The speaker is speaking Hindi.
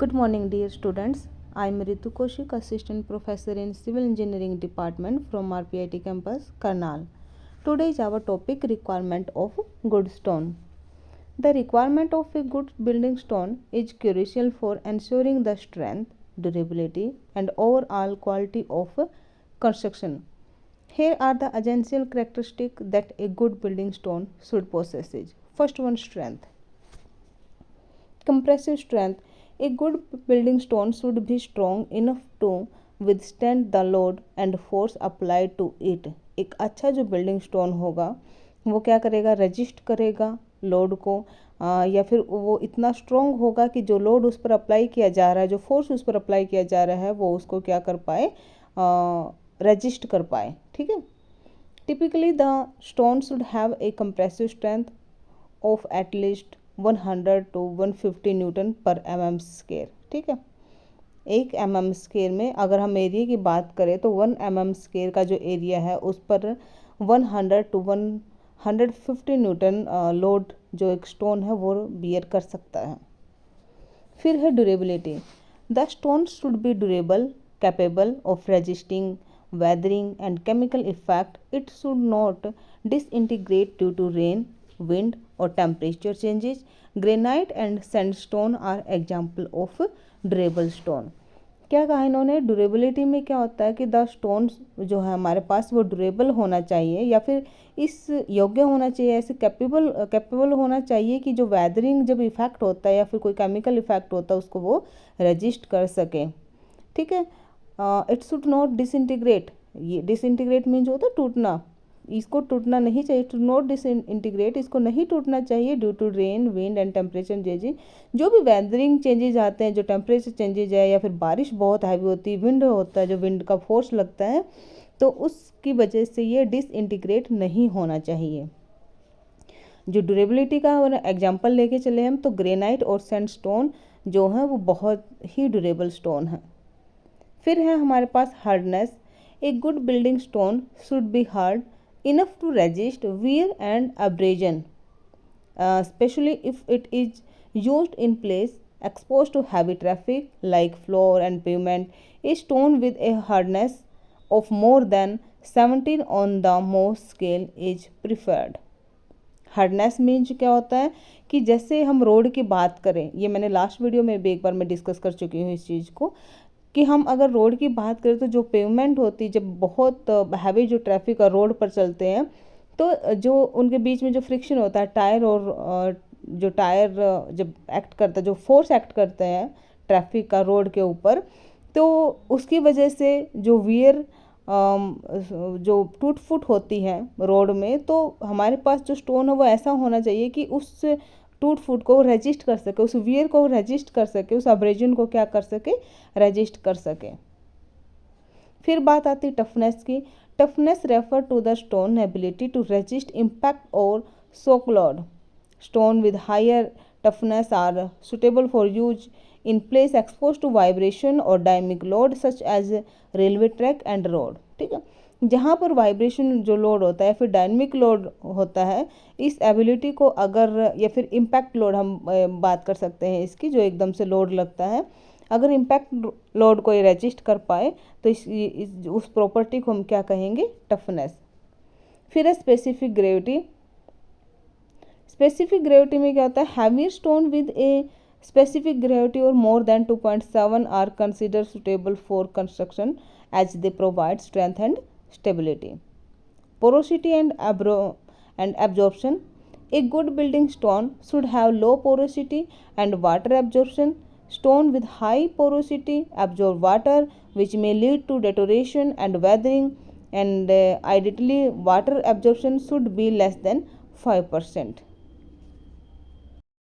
Good morning, dear students. I am Ritu Koshik, Assistant Professor in Civil Engineering Department from RPIT Campus, Karnal. Today is our topic requirement of good stone. The requirement of a good building stone is crucial for ensuring the strength, durability, and overall quality of construction. Here are the essential characteristics that a good building stone should possess. First one, strength. Compressive strength. A good building stone should be strong enough to withstand the load and force applied to it. एक अच्छा जो बिल्डिंग स्टोन होगा वो क्या करेगा, रजिस्ट करेगा लोड को, या फिर वो इतना स्ट्रॉन्ग होगा कि जो लोड उस पर अप्लाई किया जा रहा है, जो फोर्स उस पर अप्लाई किया जा रहा है, वो उसको क्या कर पाए, रजिस्ट कर पाए. ठीक है. Typically the stone should have a compressive strength of at least 100 to 150 Newton पर mm स्क्वायर. ठीक है. 1 mm स्क्वायर में अगर हम एरिया की बात करें तो 1 mm स्क्वायर का जो एरिया है उस पर 100 to 150 न्यूटन लोड जो एक स्टोन है वो बियर कर सकता है. फिर है durability. The stone should B durable, capable of resisting weathering and chemical effect. It should not disintegrate due to rain, wind or temperature changes. Granite and sandstone are example of durable stone. क्या कहा इन्होंने, ड्यूरेबिलिटी में क्या होता है कि द स्टोन जो है हमारे पास वो ड्यूरेबल होना चाहिए या फिर इस योग्य होना चाहिए, ऐसे कैपेबल होना चाहिए कि जो वेदरिंग जब इफेक्ट होता है या फिर कोई केमिकल इफेक्ट होता है उसको वो रजिस्ट कर सके. ठीक है. It should not disintegrate. ये डिसइंटीग्रेट मीन्स होता है टूटना, इसको टूटना नहीं चाहिए. टू नॉट डिसइंटीग्रेट, इसको नहीं टूटना चाहिए due to rain, wind and temperature changes. जो भी वेदरिंग चेंजेज आते हैं, जो टेम्परेचर चेंजेज है या फिर बारिश बहुत हैवी होती है, विंड होता है, जो विंड का फोर्स लगता है, तो उसकी वजह से ये डिसइंटीग्रेट नहीं होना चाहिए. जो ड्यूरेबिलिटी का एग्जाम्पल लेके चले हम तो ग्रेनाइट और सैंडस्टोन जो है वो बहुत ही ड्यूरेबल स्टोन है. फिर है हमारे पास hardness. A good building stone should be hard enough to resist wear and abrasion, especially if it is used in place exposed to heavy traffic like floor and pavement. A stone with a hardness of more than 17 on the Mohs scale is preferred. Hardness means क्या होता है कि जैसे हम रोड की बात करें, ये मैंने लास्ट वीडियो में भी एक बार मैं डिस्कस कर चुकी हूँ इस चीज़ को, कि हम अगर रोड की बात करें तो जो पेवमेंट होती है, जब बहुत हैवी जो ट्रैफिक और रोड पर चलते हैं तो जो उनके बीच में जो फ्रिक्शन होता है टायर और जो टायर जब एक्ट करता है, जो फोर्स एक्ट करते हैं ट्रैफिक का रोड के ऊपर, तो उसकी वजह से जो वियर जो टूट फूट होती है रोड में, तो हमारे पास जो स्टोन है वो ऐसा होना चाहिए कि उस टूट फूट को रेजिस्ट कर सके, उस वियर को रेजिस्ट कर सके, उस अब्रेजन को क्या कर सके, रेजिस्ट कर सके. फिर बात आती है टफनेस की. Toughness refer to the stone ability to resist impact और shock load. Stone with higher toughness are suitable for use in place exposed to vibration or dynamic load such as railway track and road. ठीक है. जहाँ पर वाइब्रेशन जो लोड होता है फिर डायनेमिक लोड होता है, इस एबिलिटी को अगर, या फिर इम्पैक्ट लोड हम बात कर सकते हैं इसकी, जो एकदम से लोड लगता है, अगर इम्पैक्ट लोड को ये रेजिस्ट कर पाए तो उस प्रॉपर्टी को हम क्या कहेंगे, टफनेस. फिर है स्पेसिफिक ग्रेविटी. स्पेसिफिक ग्रेविटी में क्या होता है, heavy stone with A specific gravity or more than 2.7 are considered suitable for construction as they provide strength and stability. Porosity and absorption. A good building stone should have low porosity and water absorption. Stone with high porosity absorb water which may lead to deterioration and weathering, and ideally water absorption should be less than 5%.